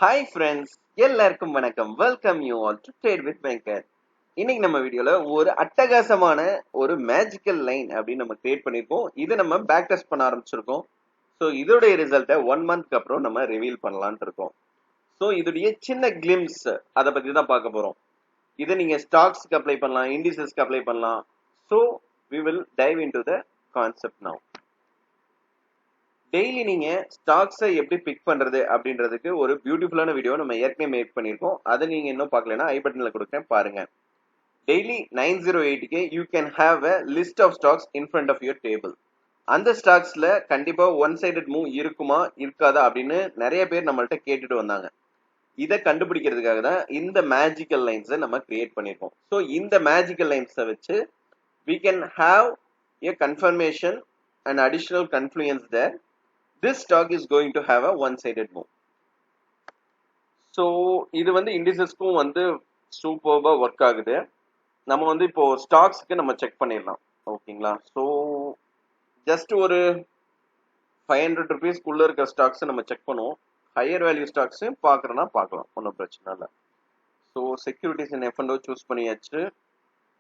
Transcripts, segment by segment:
Hi friends, எல்லாருக்கும் வணக்கம். Welcome you all to Trade with Venkat. இன்னைக்கு நம்ம வீடியோல ஒரு அட்டகாசமான ஒரு மேஜிக்கல் லைன் அப்படின்னு நம்ம கிரியேட் பண்ணிருக்கோம். இது நம்ம பேக் டெஸ்ட் பண்ண ஆரம்பிச்சிருக்கோம். ஸோ இதோடைய ரிசல்ட்டை 1 மந்த்க்கு அப்புறம் நம்ம ரிவீல் பண்ணலாம்னு இருக்கோம். ஸோ இதோடைய சின்ன கிளிம்ஸ் அதை பத்தி தான் பார்க்க போறோம். இதை நீங்க ஸ்டாக்ஸ்க்கு அப்ளை பண்ணலாம், இண்டிசஸ்க்கு அப்ளை பண்ணலாம். So we will dive into the concept now. Daily நீங்க ஸ்டாக்ஸை எப்படி பிக் பண்றது அப்படின்றதுக்கு ஒரு பியூட்டிஃபுல்லான வீடியோ நம்ம ஏற்கனவே மேக் பண்ணிருக்கோம். அதை நீங்க இன்னும் பார்க்கலன்னா ஐ பட்டன்ல கொடுக்குறேன் பாருங்க. டெய்லி 908க்கு you can have a list of stocks in front of your table. அந்த ஸ்டாக்ஸ்ல கண்டிப்பா ஒன் சைடட் மூவ் இருக்குமா இருக்காதா அப்படின்னு நிறைய பேர் நம்மள்ட்ட கேட்டுட்டு வந்தாங்க. இதை கண்டுபிடிக்கிறதுக்காக தான் இந்த மேஜிக்கல் லைன்ஸை நம்ம கிரியேட் பண்ணிருக்கோம். ஸோ இந்த மேஜிக்கல் லைன்ஸை வச்சு we can have a confirmation and additional confluence there. This stock is going to have a one-sided move. So இது வந்து இண்டிசஸ்க்கும் வந்து சூப்பர்பா ஒர்க் ஆகுது. நம்ம வந்து இப்போ ஸ்டாக்ஸ்க்கு நம்ம செக் பண்ணிடலாம். ஓகேங்களா? ஸோ ஜஸ்ட் ஒரு 500 rupeesக்குள்ள இருக்க ஸ்டாக்ஸ் நம்ம செக் பண்ணுவோம். ஹையர் வேல்யூ ஸ்டாக்ஸ் பார்க்கறனா பார்க்கலாம், ஒன்றும் பிரச்சனை இல்லை. ஸோ செக்யூரிட்டிஸ் இன் F&O சூஸ் பண்ணியாச்சு.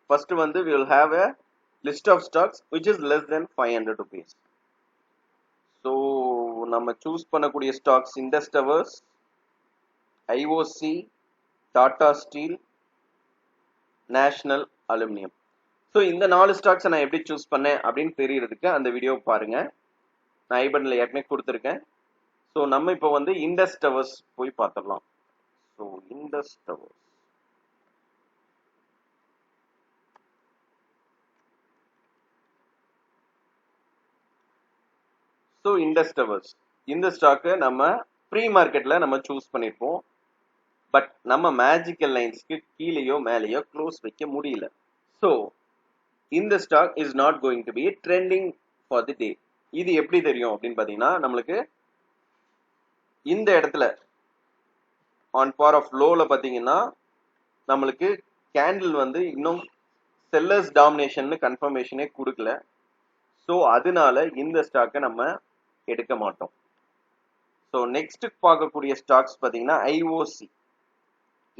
ஃபர்ஸ்ட் வந்து we will have a list of stocks which is less than 500 rupees. So நம்ம சூஸ் பண்ணக்கூடிய stocks Indus Towers, IOC, Tata Steel, National aluminium. So இந்த 4 ஸ்டாக்ஸை நான் எப்படி சூஸ் பண்ணேன் அப்படின்னு தெரியறதுக்கு அந்த வீடியோ பாருங்க. நான் ஐ பட்டன்ல ஏற்கனவே கொடுத்துருக்கேன். ஸோ நம்ம இப்போ வந்து இண்டஸ் டவர்ஸ் போய் பார்த்துடலாம். So Indus Towers, so Indus Towers இந்த ஸ்டாக்கை நம்ம ப்ரீ மார்க்கெட்ல நம்ம சூஸ் பண்ணியிருப்போம். பட் நம்ம மேஜிக்கல் லைன்ஸ்க்கு கீழேயோ மேலேயோ க்ளோஸ் வைக்க முடியல. ஸோ இந்த stock is not going to be trending for the day. இது எப்படி தெரியும் அப்படின்னு பார்த்தீங்கன்னா, நம்மளுக்கு இந்த இடத்துல ஆன் பார் ஆஃப் லோல பார்த்தீங்கன்னா நம்மளுக்கு கேண்டில் வந்து இன்னும் செல்லர்ஸ் டாமினேஷன் கன்ஃபர்மேஷனே கொடுக்கல. ஸோ அதனால இந்த ஸ்டாக்கை நம்ம எடுக்க மாட்டோம். ஸோ நெக்ஸ்ட் பார்க்கக்கூடிய ஸ்டாக்ஸ் பார்த்தீங்கன்னா IOC,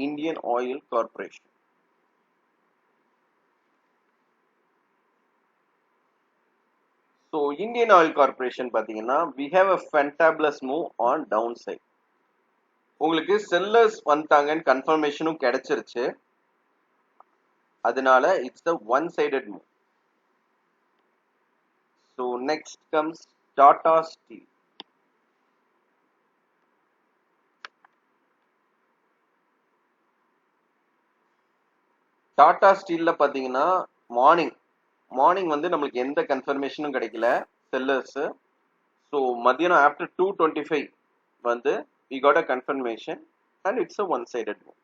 Indian oil corporation. So Indian oil corporation பார்த்தீங்கன்னா we have a fantabulous move on downside. உங்களுக்கு செல்லர்ஸ் வந்துட்டாங்கன்னு கன்ஃபர்மேஷனும் கிடைச்சிருச்சு. அதனால it's a one sided move. So next comes Tata Steel. Tata ஸ்டீல்ல பார்த்தீங்கன்னா மார்னிங் வந்து நம்மளுக்கு எந்த கன்ஃபர்மேஷனும் கிடைக்கல செல்லர்ஸ். ஸோ மதியானம் ஆஃப்டர் 2:25 வந்து we got a confirmation and it's a one sided move.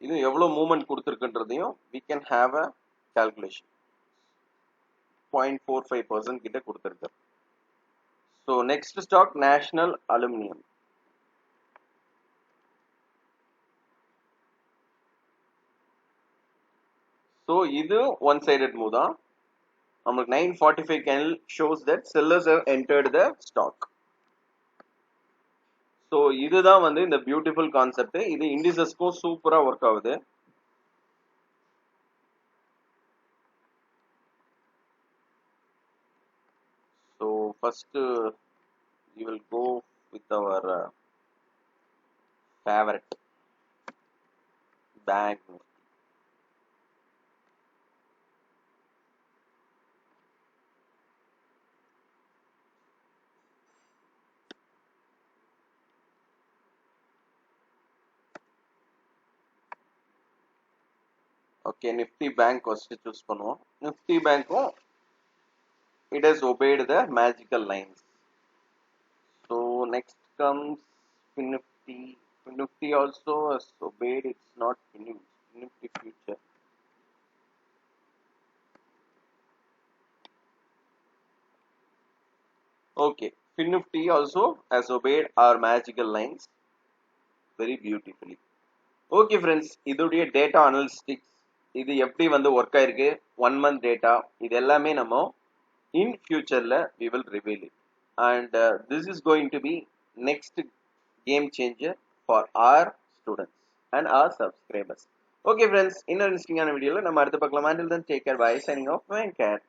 இது எவ்வளோ மூவ்மெண்ட் கொடுத்துருக்குன்றதையும் we can have a calculation. 0.45% கிட்ட கொடுத்துருக்கு. So next stock national aluminium. So இது ஒன் சைடட் மூவ் தான். நம்மளுக்கு 9:45 candle shows that sellers have entered the stock. So இதுதான் வந்து இந்த பியூட்டிஃபுல் கான்செப்ட். இது இண்டிசஸ்க்கும் சூப்பரா ஒர்க் ஆகுது. So first you will go with our favorite bank. Okay, Nifty bank first choose பண்ணுவோம். நிஃப்டி பேங்க்கும் it has obeyed the magical lines. So next comes Finifty. Finifty also has obeyed. It's not Finifty future. Okay, Finifty also has obeyed our magical lines very beautifully. Okay friends, இதோடைய data analytics இது எப்படி வந்து work ஆயிருக்கு, 1 month data, இது எல்லாமே நம்ம இன் ஃபியூச்சர்ல we will reveal it. And this is going to be next game changer for our students and our subscribers. Okay friends, இன்னொரு இன்ட்ரெஸ்டிங்கான வீடியோல நம்ம அடுத்து பார்க்கலாம். Until then, take care, bye, signing off, Venkat.